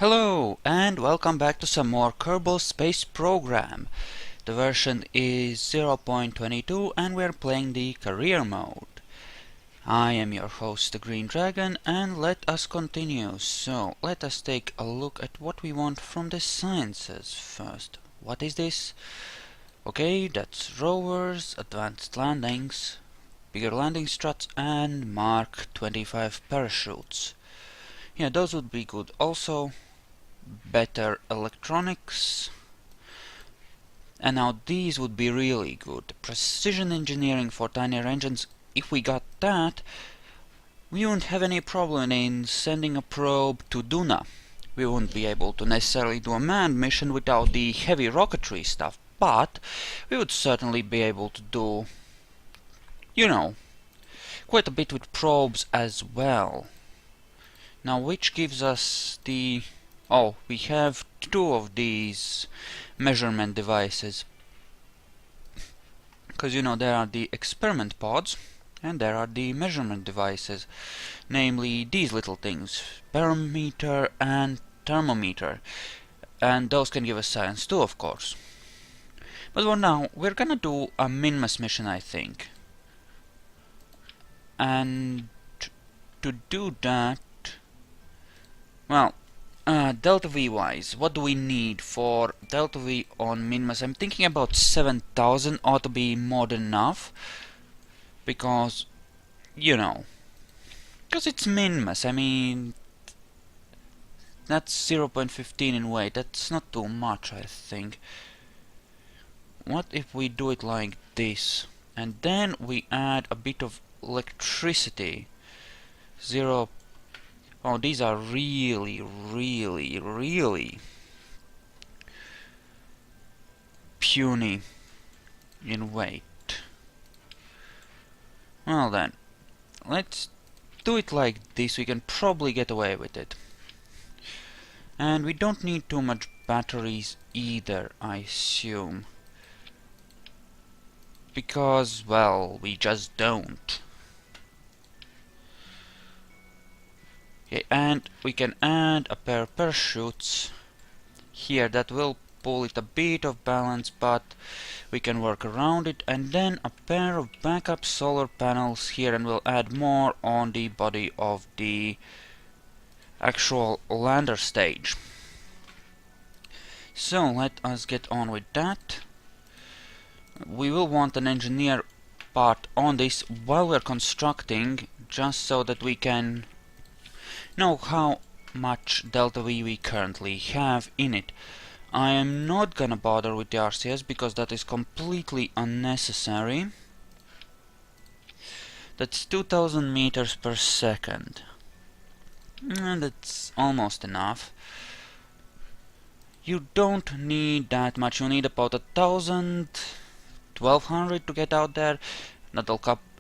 Hello and welcome back to some more Kerbal Space Program. The version is 0.22 and we're playing the career mode. I am your host, the Green Dragon, and let us continue. So, let us take a look at what we want from the sciences first. What is this? Okay, that's rovers, advanced landings, bigger landing struts, and Mark 25 parachutes. Yeah, those would be good. Also, better electronics. And now these would be really good. Precision engineering for tinier engines. If we got that, we wouldn't have any problem in sending a probe to Duna. We wouldn't be able to necessarily do a manned mission without the heavy rocketry stuff, but we would certainly be able to do, quite a bit with probes as well. Now, which gives us the... Oh, we have two of these measurement devices. Because, there are the experiment pods, and there are the measurement devices. Namely, these little things, barometer and thermometer. And those can give us science too, of course. But for now, we're gonna do a min-mass mission, I think. And to do that... Well, delta V wise, what do we need for delta V on min-mass? I'm thinking about 7,000 ought to be more than enough. Because, because it's min-mass. I mean, that's 0.15 in weight. That's not too much, I think. What if we do it like this? And then we add a bit of electricity. Oh, these are really puny in weight. Well then, let's do it like this. We can probably get away with it. And we don't need too much batteries either, I assume. Because, well, we just don't. Okay, and we can add a pair of parachutes here that will pull it a bit of balance, but we can work around it, and then a pair of backup solar panels here, and we'll add more on the body of the actual lander stage. So let us get on with that. We will want an engineer part on this while we're constructing, just so that we can know how much delta V we currently have in it. I am not gonna bother with the RCS because that is completely unnecessary. That's 2000 meters per second. And that's almost enough. You don't need that much. You need about 1200 to get out there.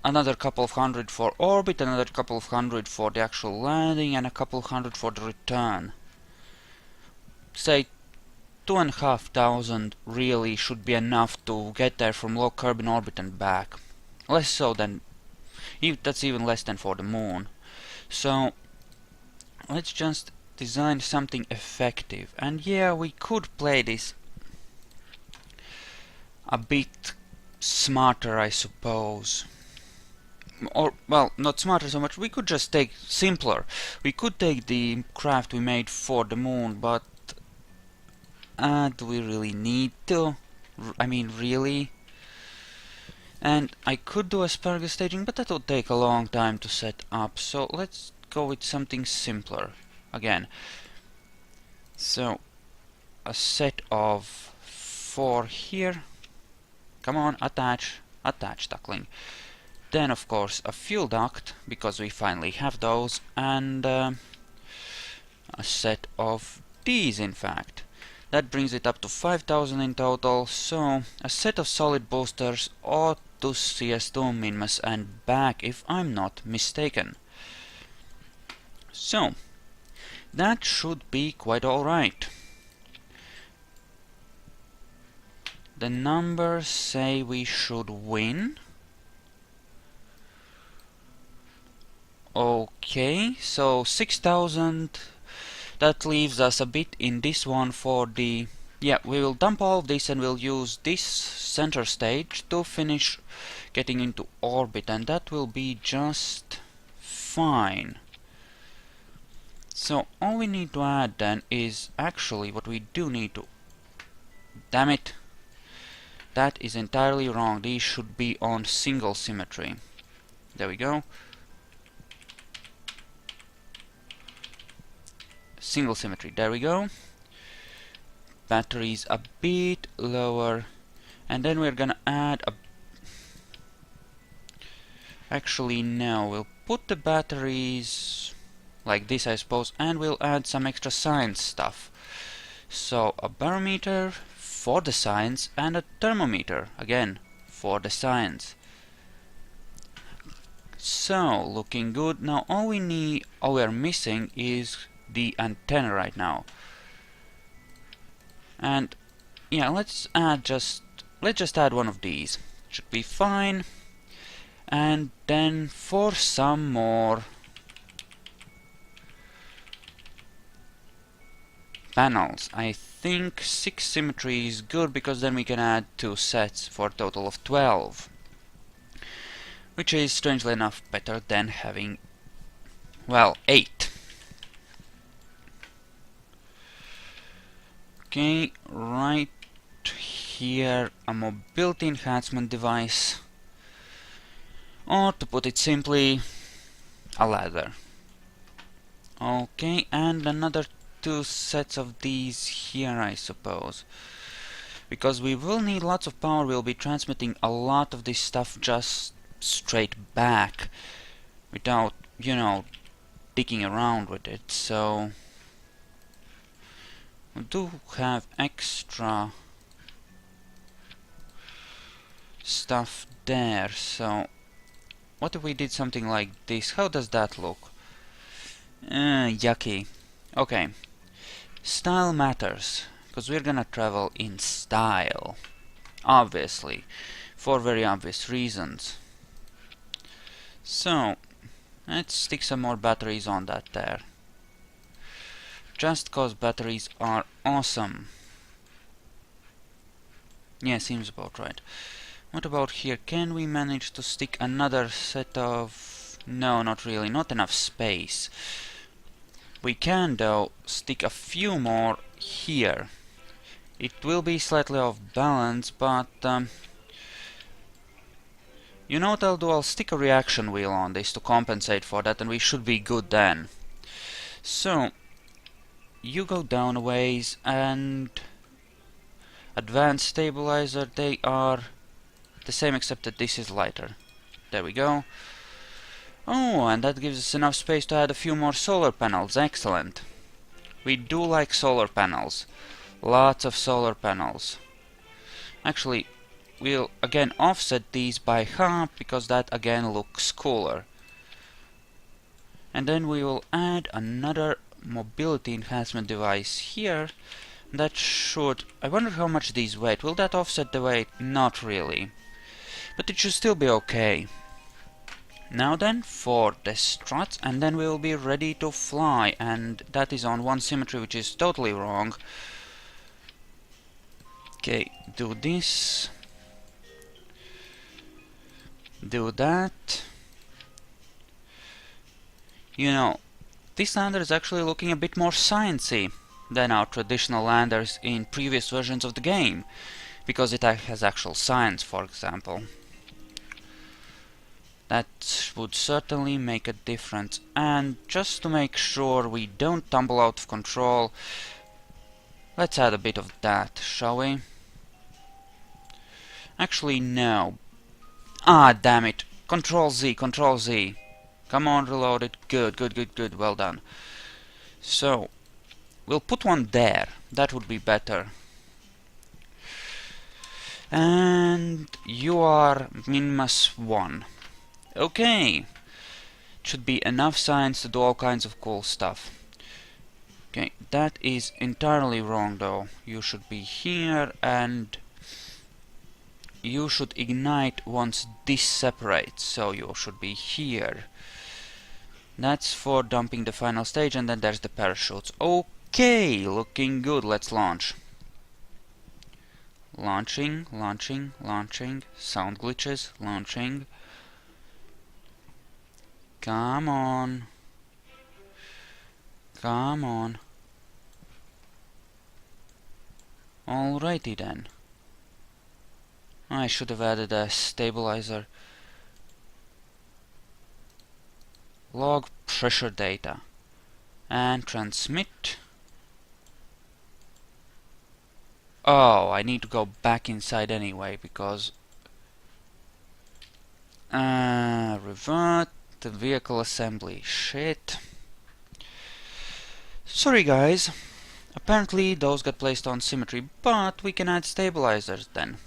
Another couple of hundred for orbit, another couple of hundred for the actual landing, and a couple of hundred for the return. Say 2,500 really should be enough to get there from low Kerbin orbit and back. Less so than... that's even less than for the moon. So, let's just design something effective. And yeah, we could play this a bit smarter, I suppose. Or, well, not smarter so much, we could just take simpler. We could take the craft we made for the moon, but do we really need to? I mean, really? And I could do asparagus staging, but that would take a long time to set up, so let's go with something simpler again. So, a set of 4 here. Come on, attach, duckling. Then, of course, a fuel duct, because we finally have those, and a set of these, in fact. That brings it up to 5,000 in total, so a set of solid boosters ought to see us to min-mass and back, if I'm not mistaken. So, that should be quite alright. The numbers say we should win. Okay, so 6,000 That leaves us a bit in this one for the... Yeah, we will dump all of this and we'll use this center stage to finish getting into orbit, and that will be just fine. So all we need to add then is actually what we do need to... Damn it! That is entirely wrong. These should be on single symmetry. There we go. Single symmetry. There we go. Batteries a bit lower. And then we're gonna add a... Actually, no. We'll put the batteries like this, I suppose, and we'll add some extra science stuff. So, a barometer for the science and a thermometer, again, for the science. So, looking good. Now all we're missing is the antenna right now. And yeah, let's just add one of these. Should be fine. And then for some more panels, I think 6 symmetry is good, because then we can add 2 sets for a total of 12. Which is, strangely enough, better than having, well, 8. Okay, right here, a mobility enhancement device. Or, to put it simply, a ladder. Okay, and another 2 sets of these here, I suppose. Because we will need lots of power, we'll be transmitting a lot of this stuff just straight back without, you know, digging around with it. So we do have extra stuff there. So what if we did something like this? How does that look? Yucky. Okay, style matters, because we're gonna travel in style, obviously, for very obvious reasons. So, let's stick some more batteries on that there. Just cause batteries are awesome. Yeah, seems about right. What about here? Can we manage to stick another set of... No, not really, not enough space. We can, though, stick a few more here. It will be slightly off balance, but... you know what I'll do? I'll stick a reaction wheel on this to compensate for that, and we should be good then. So, you go down a ways, and advanced stabilizer, they are the same except that this is lighter. There we go. Oh, and that gives us enough space to add a few more solar panels. Excellent. We do like solar panels. Lots of solar panels. Actually, we'll again offset these by half, because that again looks cooler. And then we will add another mobility enhancement device here. That should... I wonder how much these weigh. Will that offset the weight? Not really. But it should still be okay. Now then, for the struts, and then we will be ready to fly. And that is on 1 symmetry, which is totally wrong. Okay, do this. Do that. You know, this lander is actually looking a bit more sciencey than our traditional landers in previous versions of the game, because it has actual science, for example. That would certainly make a difference. And just to make sure we don't tumble out of control, let's add a bit of that, shall we? Actually, no. Ah, damn it. Control Z, Control Z. Come on, reload it. Good, good, good, good. Well done. So, we'll put one there. That would be better. And you are minus 1. Okay. Should be enough science to do all kinds of cool stuff. Okay, that is entirely wrong though. You should be here, and you should ignite once this separates, so you should be here. That's for dumping the final stage, and then there's the parachutes. Okay, looking good. Let's launch. Launching, launching, launching. Sound glitches, launching. Come on. Come on. Alrighty then. I should have added a stabilizer. Log pressure data. And transmit. Oh, I need to go back inside anyway because revert the vehicle assembly. Shit. Sorry guys. Apparently those got placed on symmetry, but we can add stabilizers then.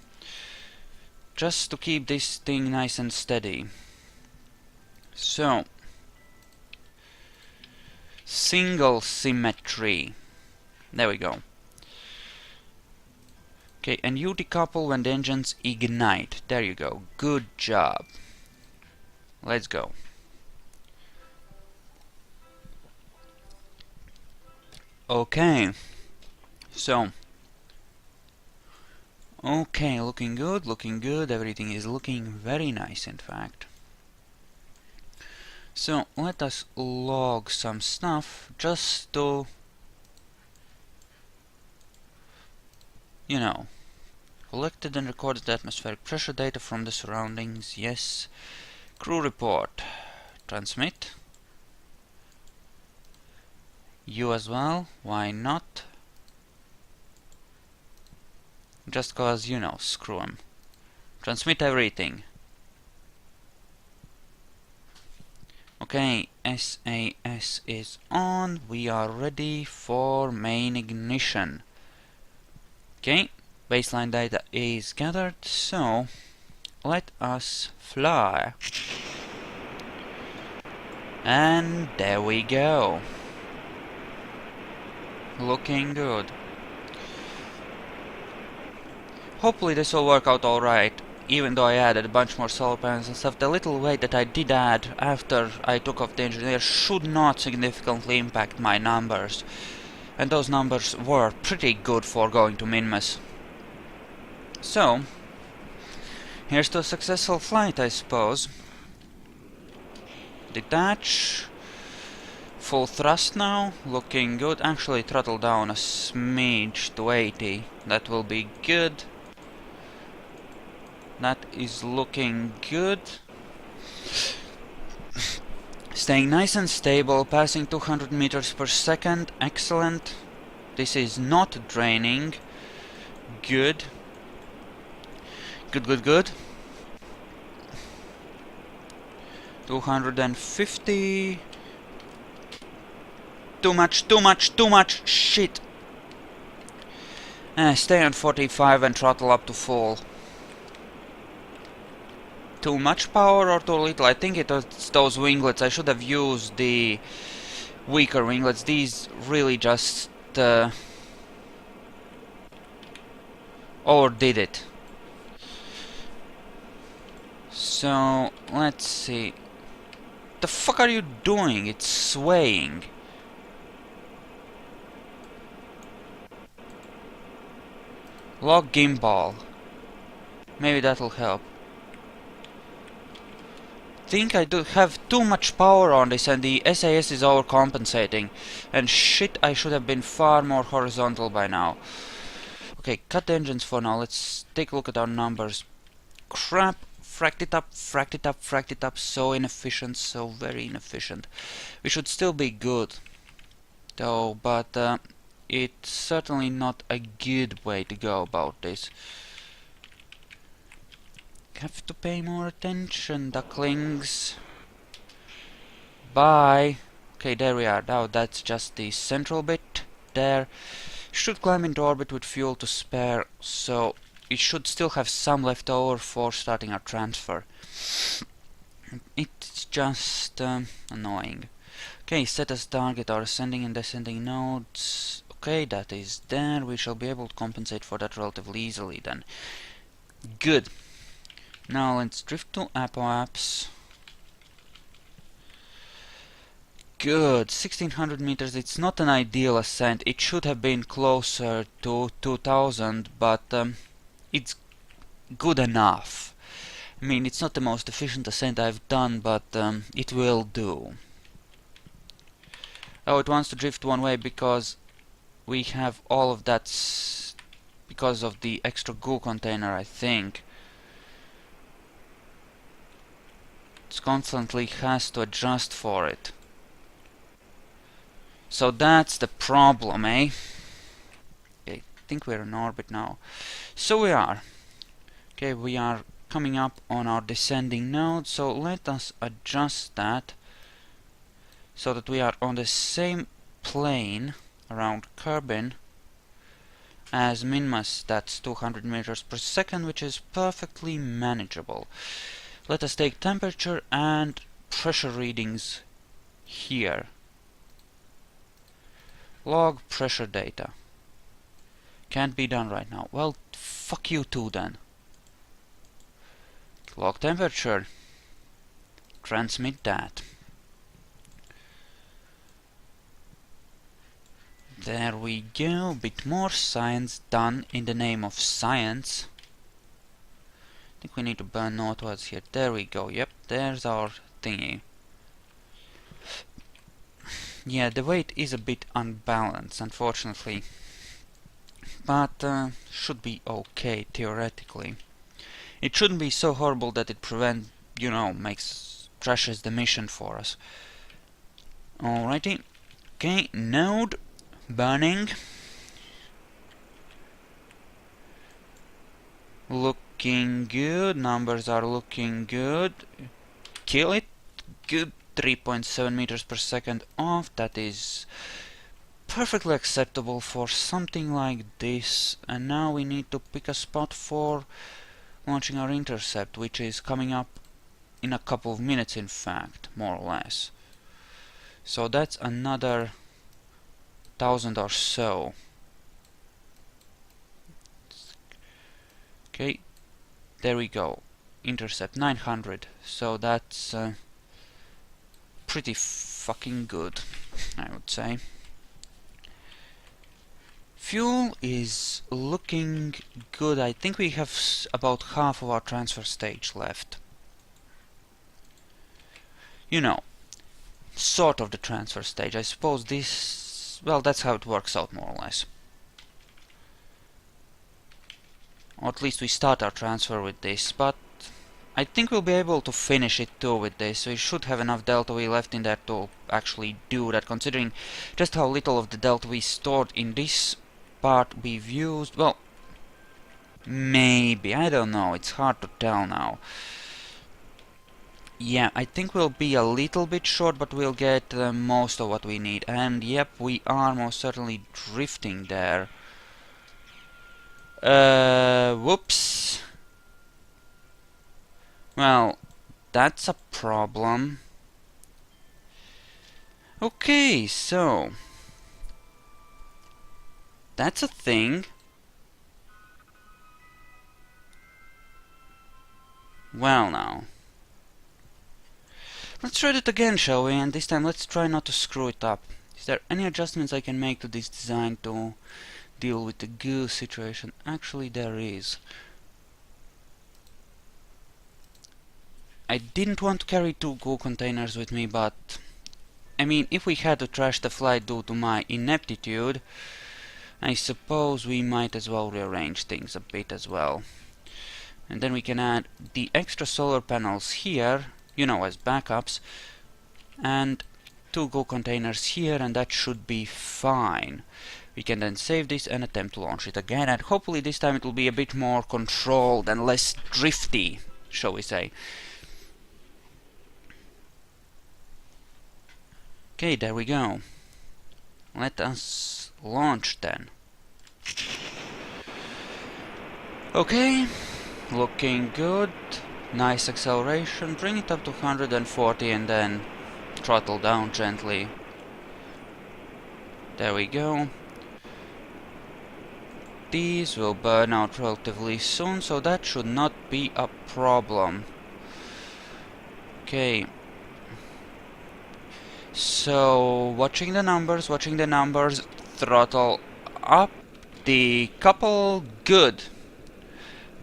Just to keep this thing nice and steady. So, single symmetry. There we go. Okay, and you decouple when the engines ignite. There you go. Good job. Let's go. Okay. So. Okay, looking good, looking good. Everything is looking very nice, in fact. So, let us log some stuff just to, you know, collected and recorded atmospheric pressure data from the surroundings. Yes. Crew report. Transmit. You as well. Why not? Just cause, you know, screw 'em. Transmit everything. Okay, SAS is on. We are ready for main ignition. Okay, baseline data is gathered, so let us fly. And there we go. Looking good. Hopefully this will work out alright, even though I added a bunch more solar panels and stuff. The little weight that I did add after I took off the engineer should not significantly impact my numbers. And those numbers were pretty good for going to Minmus. So, here's to a successful flight, I suppose. Detach. Full thrust now, looking good. Actually, throttle down a smidge to 80. That will be good. That is looking good. Staying nice and stable, passing 200 meters per second. Excellent. This is not draining. Good. Good, good, good. 250. Too much, too much, too much. Shit. Stay on 45 and throttle up to full. Too much power or too little? I think it was those winglets. I should have used the weaker winglets. These really just overdid it. So, let's see. The fuck are you doing? It's swaying. Log gimbal. Maybe that'll help. Think I do have too much power on this and the SAS is overcompensating. And shit, I should have been far more horizontal by now. Okay, cut the engines for now. Let's take a look at our numbers. Crap. Fracked it up, fracked it up, fracked it up. So inefficient, so very inefficient. We should still be good, though, but it's certainly not a good way to go about this. Have to pay more attention, ducklings. Bye. Okay, there we are. Now that's just the central bit there. Should climb into orbit with fuel to spare, so it should still have some left over for starting our transfer. It's just annoying. Okay, set as target our ascending and descending nodes. Okay, that is there. We shall be able to compensate for that relatively easily then. Good. Now let's drift to Apoapс. good. 1600 meters, it's not an ideal ascent. It should have been closer to 2000, but it's good enough. I mean, it's not the most efficient ascent I've done, but it will do. Oh, it wants to drift one way because we have all of that because of the extra goo container, I think. It constantly has to adjust for it. So that's the problem, eh? Okay, I think we're in orbit now. So we are. Okay, we are coming up on our descending node, so let us adjust that so that we are on the same plane around Kerbin as Minmus. That's 200 meters per second, which is perfectly manageable. Let us take temperature and pressure readings here. Log pressure data. Can't be done right now. Well, fuck you too then. Log temperature. Transmit that. There we go. Bit more science done in the name of science. I think we need to burn northwards here. There we go. Yep, there's our thingy. Yeah, the weight is a bit unbalanced, unfortunately. But should be okay, theoretically. It shouldn't be so horrible that it trashes the mission for us. Alrighty. Okay, node burning. Looking good. Numbers are looking good. Kill it. Good. 3.7 meters per second off. That is perfectly acceptable for something like this. And now we need to pick a spot for launching our intercept, which is coming up in a couple of minutes, in fact, more or less. So that's another 1000 or so. Okay, there we go. Intercept 900. So that's pretty fucking good, I would say. Fuel is looking good. I think we have about half of our transfer stage left. You know, sort of the transfer stage. I suppose this... well, that's how it works out, more or less. Or at least we start our transfer with this, but I think we'll be able to finish it too with this. So we should have enough delta V left in there to actually do that, considering just how little of the delta V stored in this part we've used. Well, maybe, I don't know, it's hard to tell now. Yeah, I think we'll be a little bit short, but we'll get most of what we need. And yep, we are most certainly drifting there. Whoops. Well, that's a problem. Okay, so that's a thing. Well now. Let's try it again, shall we? And this time let's try not to screw it up. Is there any adjustments I can make to this design to deal with the goo situation? Actually, there is. I didn't want to carry 2 goo containers with me, but I mean, if we had to trash the flight due to my ineptitude, I suppose we might as well rearrange things a bit as well. And then we can add the extra solar panels here, you know, as backups, and 2 goo containers here, and that should be fine. We can then save this and attempt to launch it again, and hopefully this time it will be a bit more controlled and less drifty, shall we say. Okay, there we go. Let us launch then. Okay, looking good. Nice acceleration. Bring it up to 140 and then throttle down gently. There we go. These will burn out relatively soon, so that should not be a problem. Okay. So, watching the numbers, throttle up, the couple, good.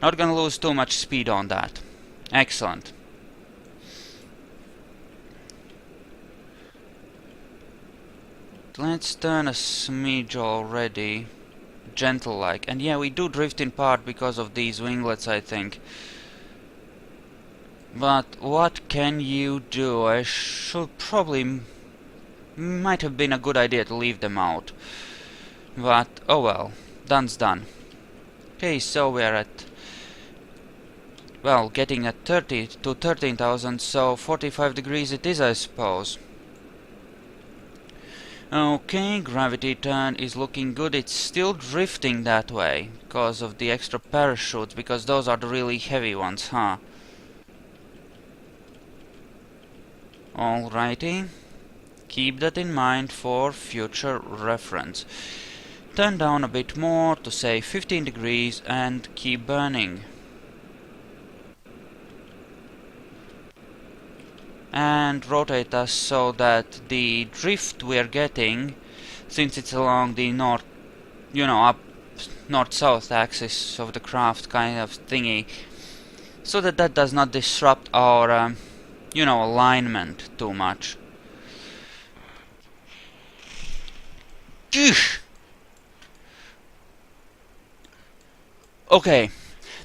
Not gonna lose too much speed on that. Excellent. Let's turn a smidge already. Gentle like. And yeah, we do drift in part because of these winglets, I think. But what can you do? I should probably... might have been a good idea to leave them out. But, oh well. Done's done. Okay, so we're at... well, getting at 30 to 13,000, so 45 degrees it is, I suppose. Okay, gravity turn is looking good. It's still drifting that way because of the extra parachutes, because those are the really heavy ones, huh? Alrighty. Keep that in mind for future reference. Turn down a bit more to say 15 degrees and keep burning. And rotate us so that the drift we're getting, since it's along the north, you know, up north-south axis of the craft kind of thingy, so that that does not disrupt our, you know, alignment too much. Okay,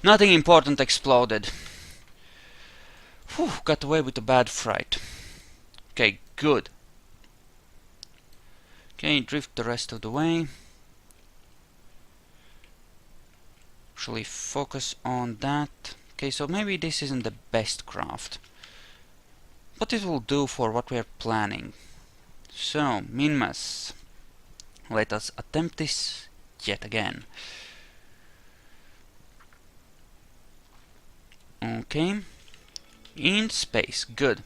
nothing important exploded. Whew, got away with a bad fright. Okay, good. Okay, drift the rest of the way. Actually, focus on that. Okay, so maybe this isn't the best craft, but it will do for what we're planning. So, Minmas, let us attempt this yet again. Okay, in space, good.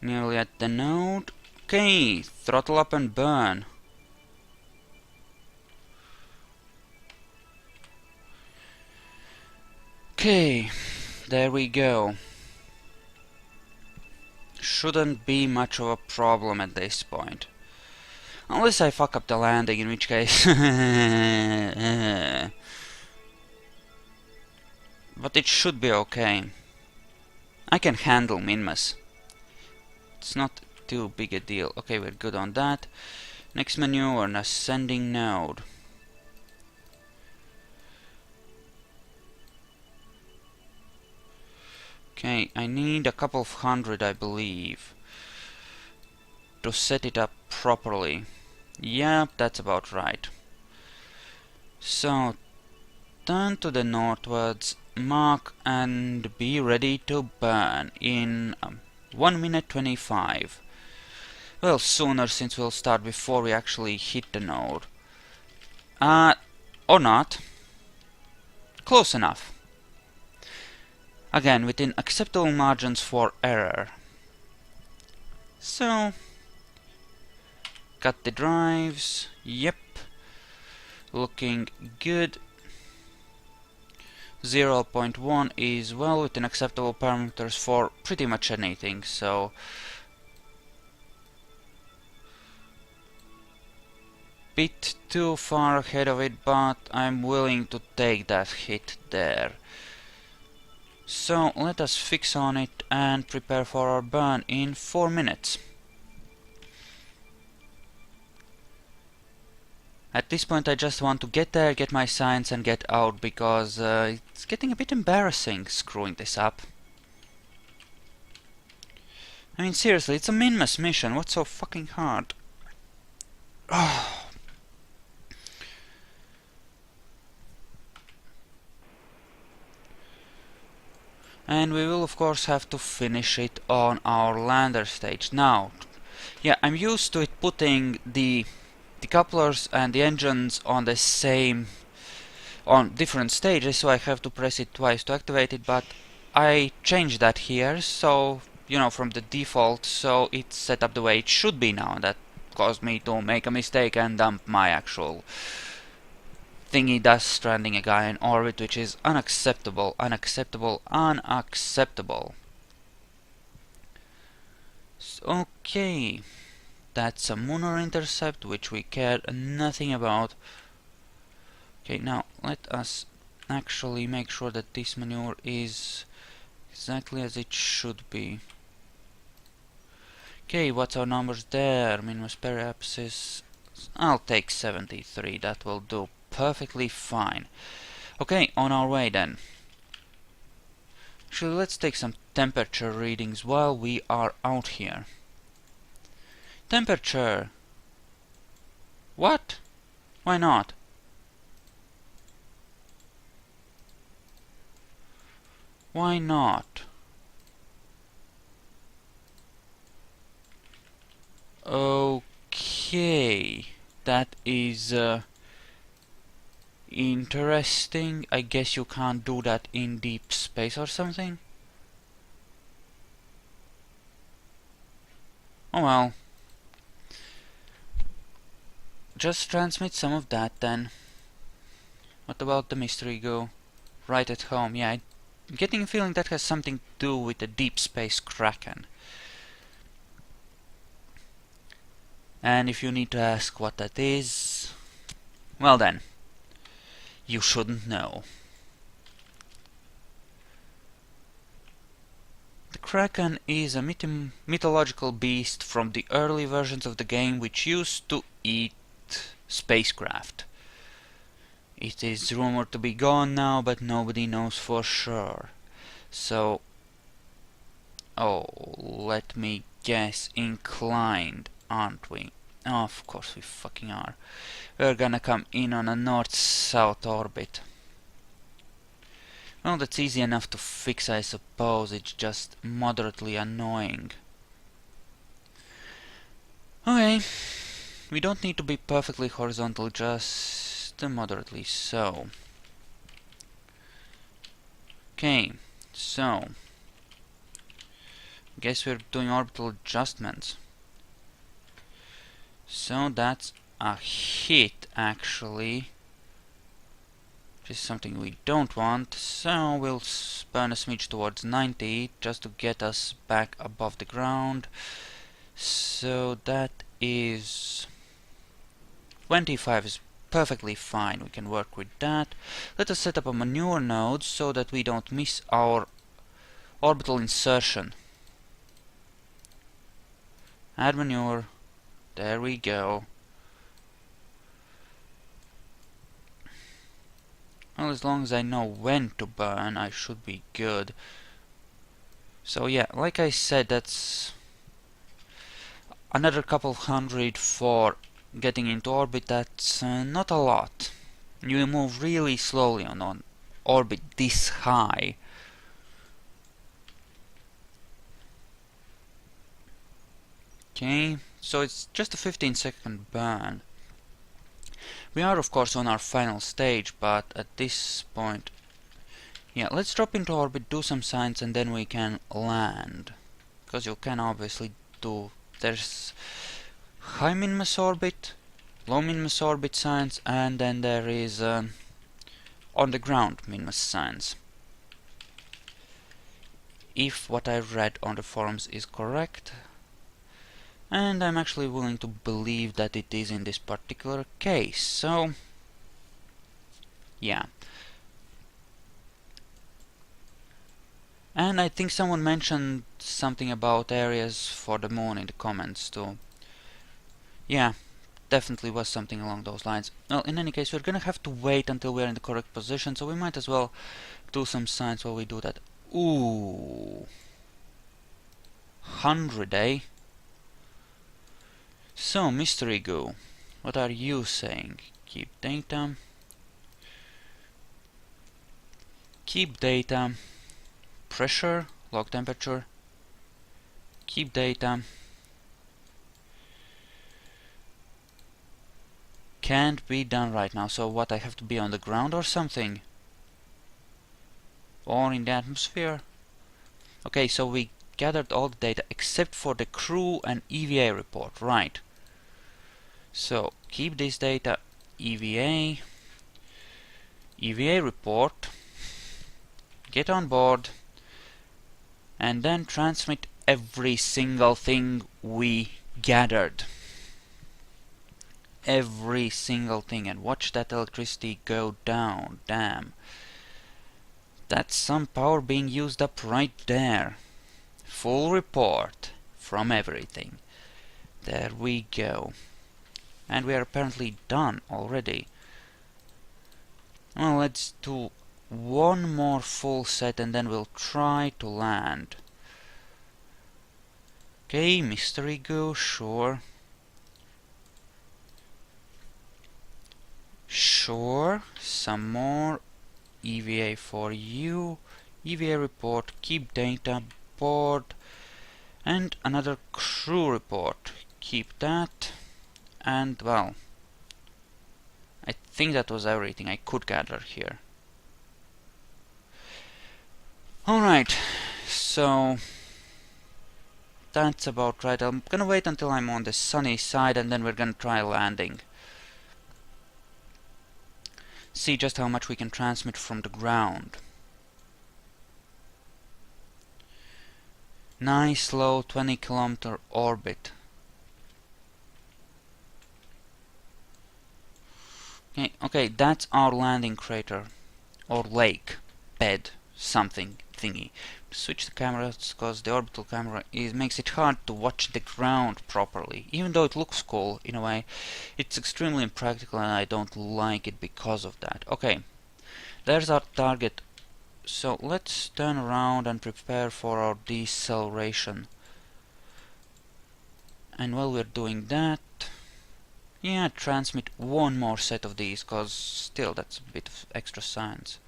Nearly at the node. Okay, throttle up and burn. Okay, there we go. Shouldn't be much of a problem at this point. Unless I fuck up the landing, in which case... but it should be okay. I can handle Minmas. It's not too big a deal. Okay, we're good on that. Next maneuver, an ascending node. Okay, I need a couple of hundred, I believe, to set it up properly. Yep, that's about right. So, turn to the northwards, mark, and be ready to burn in 1 minute 25. Well, sooner, since we'll start before we actually hit the node. Or not. Close enough. Again, within acceptable margins for error. So, cut the drives. Yep. Looking good. 0.1 is well within acceptable parameters for pretty much anything, so bit too far ahead of it, but I'm willing to take that hit there. So let us fix on it and prepare for our burn in 4 minutes. At this point I just want to get there, get my science and get out, because it's getting a bit embarrassing screwing this up. I mean, seriously, it's a Minmas mission, what's so fucking hard? Oh. And we will of course have to finish it on our lander stage. Now, yeah, I'm used to it putting the couplers and the engines on the same, on different stages, so I have to press it twice to activate it, but I changed that here, so, you know, from the default, so it's set up the way it should be now. That caused me to make a mistake and dump my actual thingy, thus stranding a guy in orbit, which is unacceptable, unacceptable, unacceptable. Okay, that's a lunar intercept, which we care nothing about. Okay, now let us actually make sure that this maneuver is exactly as it should be. Okay, what's our numbers there? Minus periapsis. I'll take 73, that will do perfectly fine. Okay, on our way then. Actually, let's take some temperature readings while we are out here. Temperature! What? Why not? Why not? Okay, that is interesting. I guess you can't do that in deep space or something. Oh well. Just transmit some of that then. What about the mystery go? Right at home. Yeah, I'm getting a feeling that has something to do with the deep space kraken. And if you need to ask what that is, well then, you shouldn't know. The kraken is a mythological beast from the early versions of the game which used to eat spacecraft. It is rumored to be gone now, but nobody knows for sure. So, oh, let me guess, inclined, aren't we? Oh, of course we fucking are. We're gonna come in on a north-south orbit. Well, that's easy enough to fix, I suppose. It's just moderately annoying. Okay, we don't need to be perfectly horizontal, just moderately so. Okay, so guess we're doing orbital adjustments. So that's a hit, actually, which is something we don't want. So we'll burn a smidge towards 90 just to get us back above the ground. So that is 25 is perfectly fine. We can work with that. Let us set up a maneuver node so that we don't miss our orbital insertion. Add maneuver. There we go. Well, as long as I know when to burn, I should be good. So yeah, like I said, that's another couple hundred for getting into orbit. That's not a lot. You move really slowly on orbit this high. Okay, so it's just a 15-second burn. We are of course on our final stage, but at this point, yeah, let's drop into orbit, do some science, and then we can land. Because you can obviously do, there's high minmus orbit, low minmus orbit science, and then there is on the ground minmus science. If what I've read on the forums is correct, and I'm actually willing to believe that it is in this particular case, so yeah. And I think someone mentioned something about areas for the moon in the comments too. Yeah, definitely was something along those lines. Well, in any case, we're gonna have to wait until we're in the correct position, so we might as well do some science while we do that. Ooh, 100, eh? So, Mystery Goo, what are you saying? Keep data. Keep data. Pressure, log temperature. Keep data. Can't be done right now, so what, I have to be on the ground or something? Or in the atmosphere? Okay, so we gathered all the data except for the crew and EVA report, right? So keep this data, EVA report, get on board, and then transmit every single thing we gathered every single thing, and watch that electricity go down. Damn. That's some power being used up right there. Full report from everything. There we go. And we are apparently done already. Well, let's do one more full set and then we'll try to land. Okay, mystery goo, sure. Sure, some more EVA for you. EVA report, keep data, board, and another crew report. Keep that. And well, I think that was everything I could gather here. Alright, so that's about right. I'm gonna wait until I'm on the sunny side and then we're gonna try landing. See just how much we can transmit from the ground. Nice low 20-kilometer orbit. Okay, that's our landing crater. Or lake, bed, something thingy. Switch the cameras because the orbital camera makes it hard to watch the ground properly. Even though it looks cool in a way, it's extremely impractical and I don't like it because of that. Okay, there's our target. So let's turn around and prepare for our deceleration. And while we're doing that, yeah, transmit one more set of these, cause still that's a bit of extra science.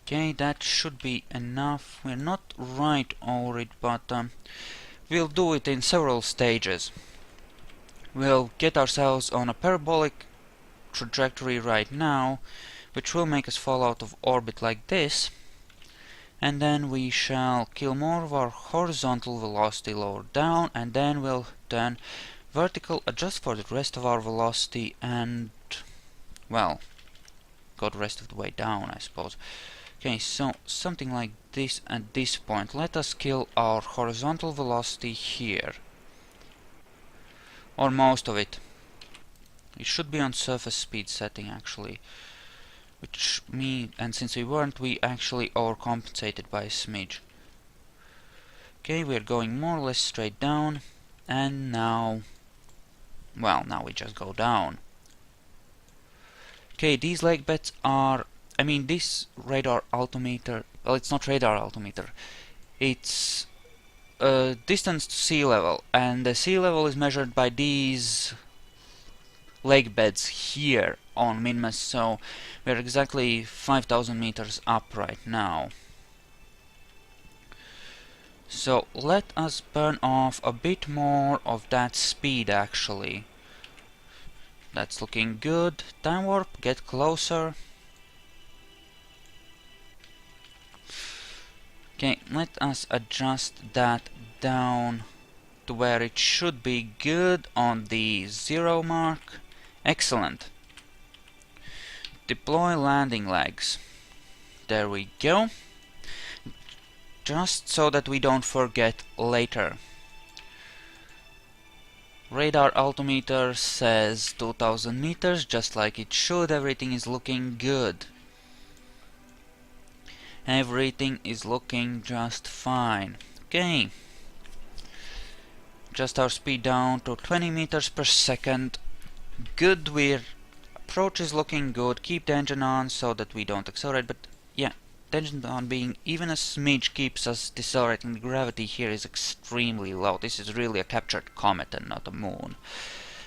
Okay, that should be enough. We're not right over it, but we'll do it in several stages. We'll get ourselves on a parabolic trajectory right now, which will make us fall out of orbit like this. And then we shall kill more of our horizontal velocity lower down, and then we'll turn vertical, adjust for the rest of our velocity, and well, go the rest of the way down, I suppose. Okay, so something like this at this point. Let us kill our horizontal velocity here. Or most of it. It should be on surface speed setting actually. Which and since we weren't, we actually overcompensated by a smidge. Okay, we're going more or less straight down. And now, well, now we just go down. Okay, these lake beds are, this radar altimeter, well, it's not radar altimeter, it's distance to sea level, and the sea level is measured by these lake beds here on Minmus, so we're exactly 5,000 meters up right now. So let us burn off a bit more of that speed actually. That's looking good. Time warp, get closer. Okay, let us adjust that down to where it should be good on the 0 mark. Excellent. Deploy landing legs. There we go. Just so that we don't forget later. Radar altimeter says 2000 meters, just like it should. Everything is looking good. Everything is looking just fine. Okay. Just our speed down to 20 meters per second. Good, approach is looking good. Keep the engine on so that we don't accelerate, but yeah, the engine on being even a smidge keeps us decelerating. The gravity here is extremely low. This is really a captured comet and not a moon.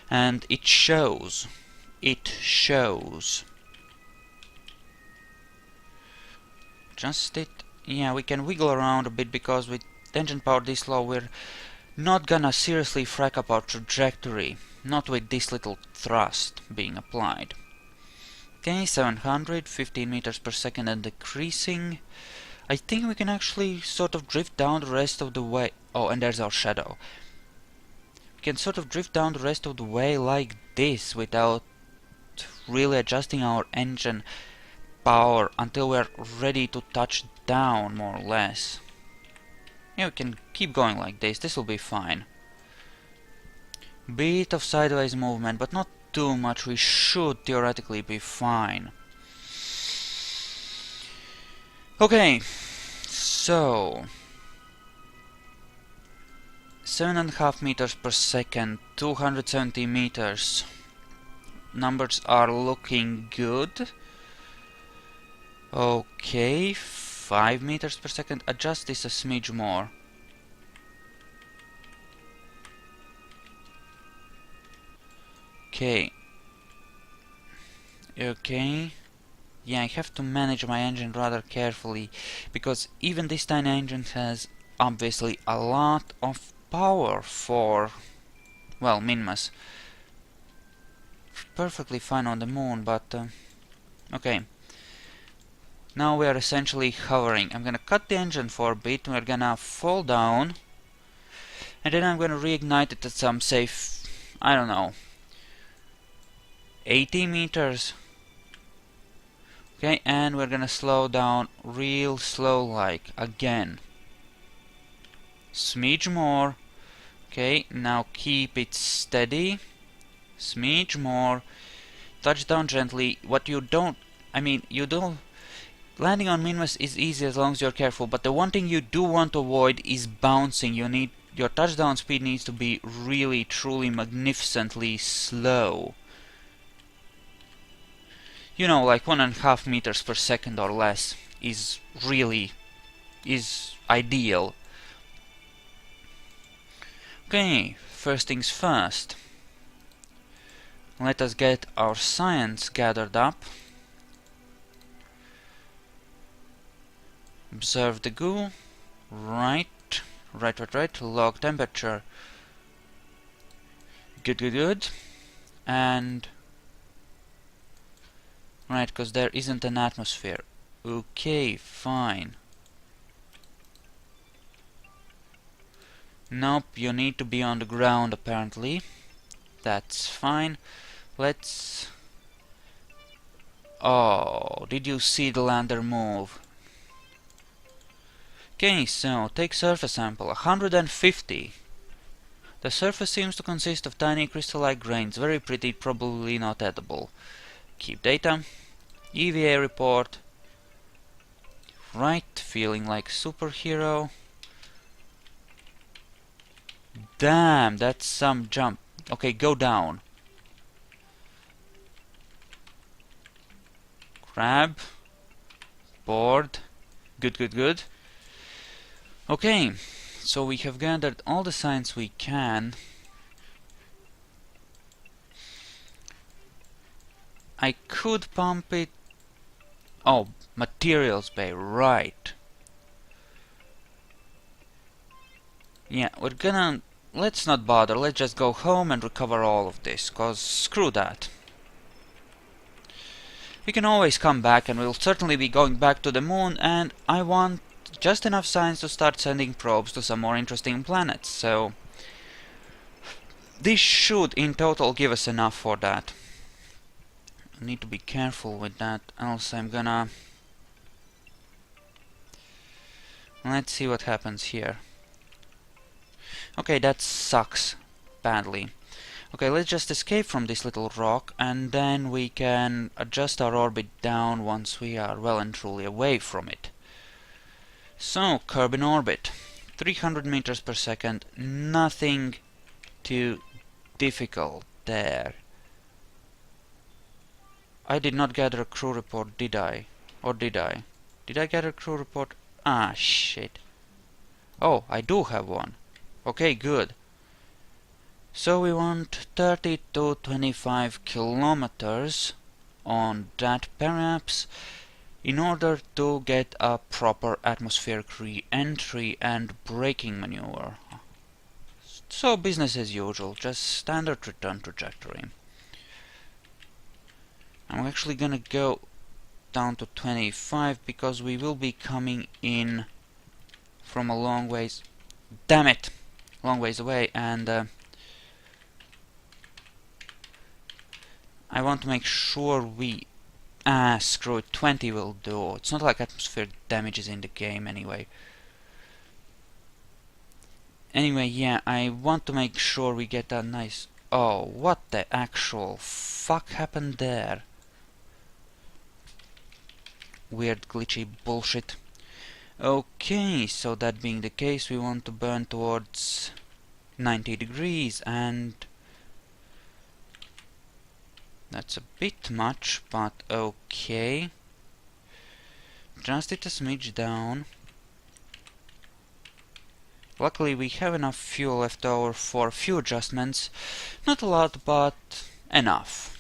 And it shows. It shows. Yeah, we can wiggle around a bit because with engine power this low we're not gonna seriously frack up our trajectory. Not with this little thrust being applied. Okay, 715 meters per second and decreasing. I think we can actually sort of drift down the rest of the way. Oh, and there's our shadow. We can sort of drift down the rest of the way like this without really adjusting our engine power until we're ready to touch down, more or less. Yeah, we can keep going like this. This will be fine. Bit of sideways movement, but not too much. We should theoretically be fine. Okay, so 7.5 meters per second, 270 meters. Numbers are looking good. Okay, 5 meters per second. Adjust this a smidge more. Okay. Okay. Yeah, I have to manage my engine rather carefully, because even this tiny engine has obviously a lot of power for, well, Minmus. Perfectly fine on the moon, but okay. Now we are essentially hovering. I'm gonna cut the engine for a bit, we're gonna fall down, and then I'm gonna reignite it at some safe, I don't know, 80 meters. Okay, and we're gonna slow down real slow like again. Smidge more. Okay, now keep it steady. Smidge more. Touch down gently. What you don't, I mean, you don't, landing on Minmus is easy as long as you're careful, but the one thing you do want to avoid is bouncing. You need, your touchdown speed needs to be really, truly, magnificently slow. You know, like 1.5 meters per second or less is really, is ideal. Okay, first things first. Let us get our science gathered up. Observe the goo. Right. Log temperature. Good. And right, because there isn't an atmosphere. Okay, fine. Nope, you need to be on the ground apparently. That's fine. Let's... Oh, did you see the lander move? Okay, so take surface sample, 150. The surface seems to consist of tiny crystal-like grains, very pretty, probably not edible. Keep data. EVA report. Right, feeling like superhero. Damn, that's some jump. Okay, go down. Grab. Board. Good. Okay, so we have gathered all the science we can. I could pump it... Oh, materials bay, right. Yeah, we're gonna... Let's not bother, let's just go home and recover all of this, cause screw that. We can always come back, and we'll certainly be going back to the moon, and I want just enough science to start sending probes to some more interesting planets, so... This should in total give us enough for that. I need to be careful with that, else I'm gonna... Let's see what happens here. Okay, that sucks badly. Okay, let's just escape from this little rock, and then we can adjust our orbit down once we are well and truly away from it. So, Kerbin orbit. 300 meters per second, nothing too difficult there. I did not gather a crew report, did I? Or did I? Did I gather a crew report? Ah, shit. Oh, I do have one. Okay, good. So we want 30 to 25 kilometers on that perhaps in order to get a proper atmospheric re-entry and braking maneuver. So business as usual, just standard return trajectory. I'm actually gonna go down to 25 because we will be coming in from a long ways. Damn it! Long ways away, and I want to make sure we Ah, screw it, 20 will do. It's not like atmosphere damage is in the game anyway. Anyway, yeah, I want to make sure we get that nice... Oh, what the actual fuck happened there? Weird glitchy bullshit. Okay, so that being the case, we want to burn towards 90 degrees, and that's a bit much, but okay. Just it a smidge down. Luckily we have enough fuel left over for a few adjustments. Not a lot, but enough.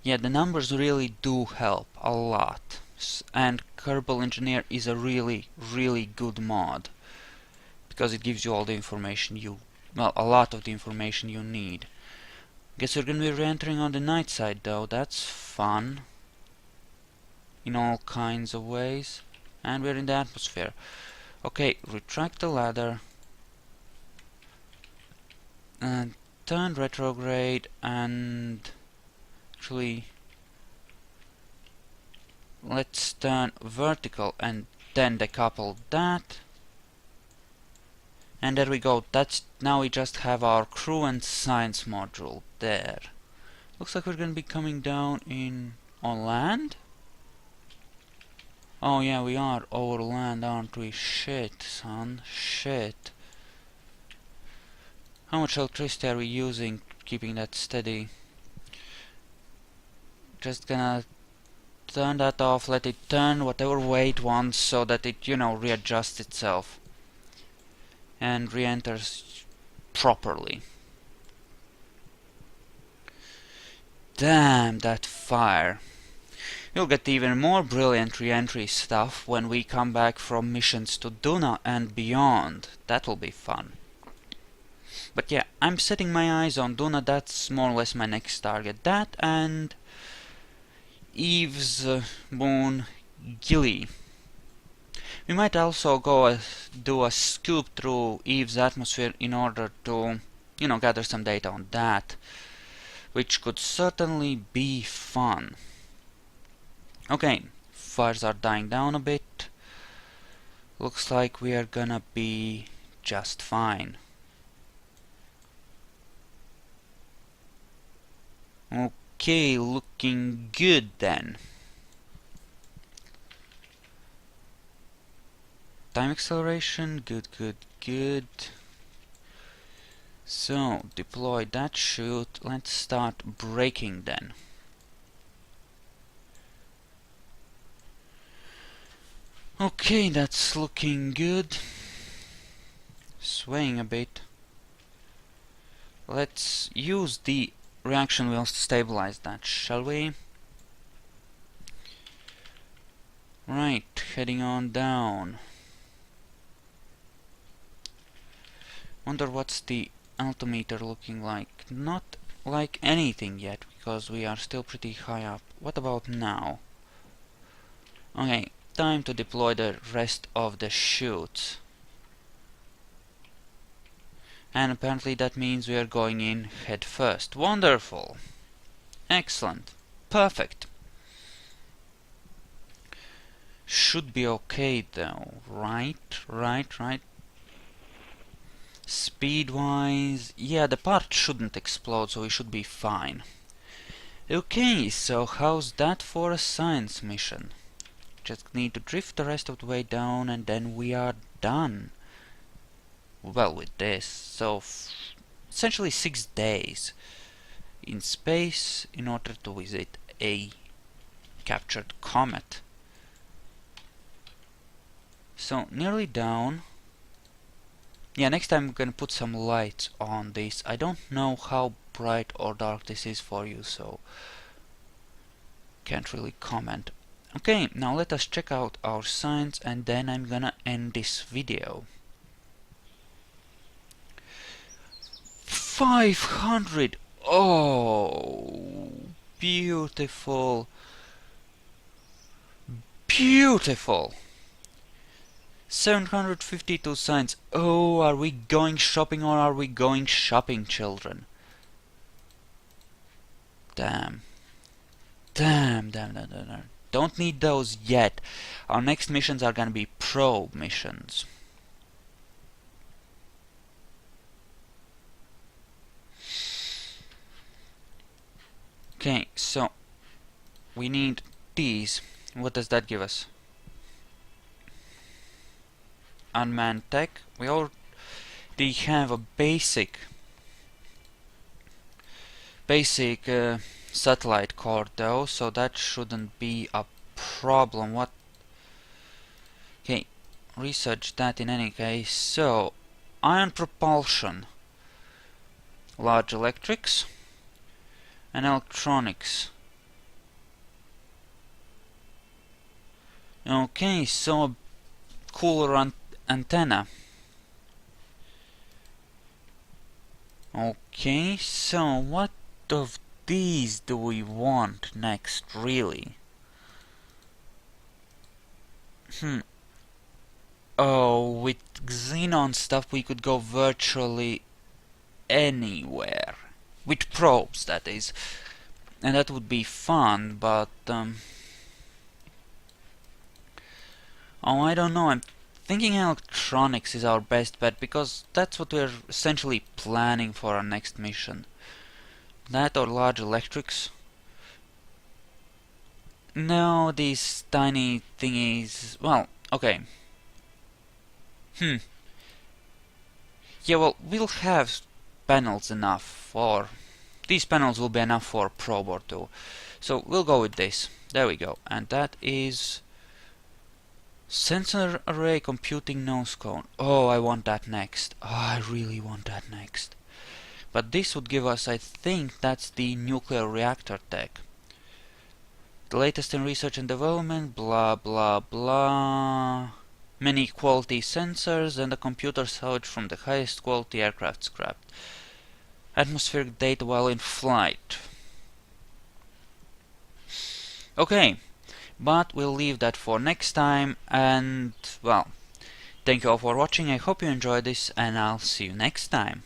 Yeah, the numbers really do help a lot. And Kerbal Engineer is a really, really good mod. Because it gives you all the information you... well, a lot of the information you need. Guess we're gonna be re-entering on the night side though, that's fun. In all kinds of ways. And we're in the atmosphere. Okay, retract the ladder. And turn retrograde and... actually... let's turn vertical and then decouple that. And there we go, that's... now we just have our crew and science module there. Looks like we're gonna be coming down on land? Oh yeah, we are over land, aren't we? Shit, son, shit. How much electricity are we using, keeping that steady? Just gonna turn that off, let it turn whatever way it wants, so that it, you know, readjusts itself. And re-enters properly. Damn, that fire. You'll get even more brilliant re-entry stuff when we come back from missions to Duna and beyond. That'll be fun. But yeah, I'm setting my eyes on Duna, that's more or less my next target. That and Eve's moon Gilly. We might also go do a scoop through Eve's atmosphere in order to, you know, gather some data on that, which could certainly be fun. Okay, fires are dying down a bit. Looks like we are gonna be just fine. Okay, looking good then. Time acceleration, good, good, good. So, deploy that chute. Let's start braking then. Okay, that's looking good. Swaying a bit. Let's use the reaction wheels to stabilize that, shall we? Right, heading on down. Wonder what's the altimeter looking like. Not like anything yet, because we are still pretty high up. What about now? Okay, time to deploy the rest of the chutes. And apparently that means we are going in head first. Wonderful! Excellent! Perfect! Should be okay though, right? Right. Speed-wise, yeah, the part shouldn't explode, so we should be fine. Okay, so how's that for a science mission? Just need to drift the rest of the way down and then we are done. Well, with this, so essentially 6 days in space in order to visit a captured comet. So, nearly down. Yeah, next time I'm gonna put some lights on this. I don't know how bright or dark this is for you, so can't really comment. Okay, now let us check out our science and then I'm gonna end this video. 500! Oh, beautiful. Beautiful! 752 science. Oh, are we going shopping or are we going shopping, children? Damn. Damn. Don't need those yet. Our next missions are gonna be probe missions. Okay, so we need these. What does that give us? Unmanned tech. We already have a basic satellite core though, so that shouldn't be a problem. What? Okay, research that in any case. So, ion propulsion, large electrics, and electronics. Okay, so a cooler antenna. Okay, so what of these do we want next, really? Oh, with Xenon stuff we could go virtually anywhere. With probes, that is. And that would be fun, but oh, I don't know. I'm thinking electronics is our best bet, because that's what we're essentially planning for our next mission. That or large electrics. No, these tiny thingies. Well, okay. Yeah, well, we'll have panels enough for... These panels will be enough for a probe or two. So we'll go with this. There we go. And that is... Sensor array computing nose cone. Oh, I want that next. Oh, I really want that next. But this would give us, I think, that's the nuclear reactor tech. The latest in research and development, blah blah blah. Many quality sensors and a computer salvage from the highest quality aircraft scrapped. Atmospheric data while in flight. Okay, but we'll leave that for next time, and well, thank you all for watching. I hope you enjoyed this, and I'll see you next time.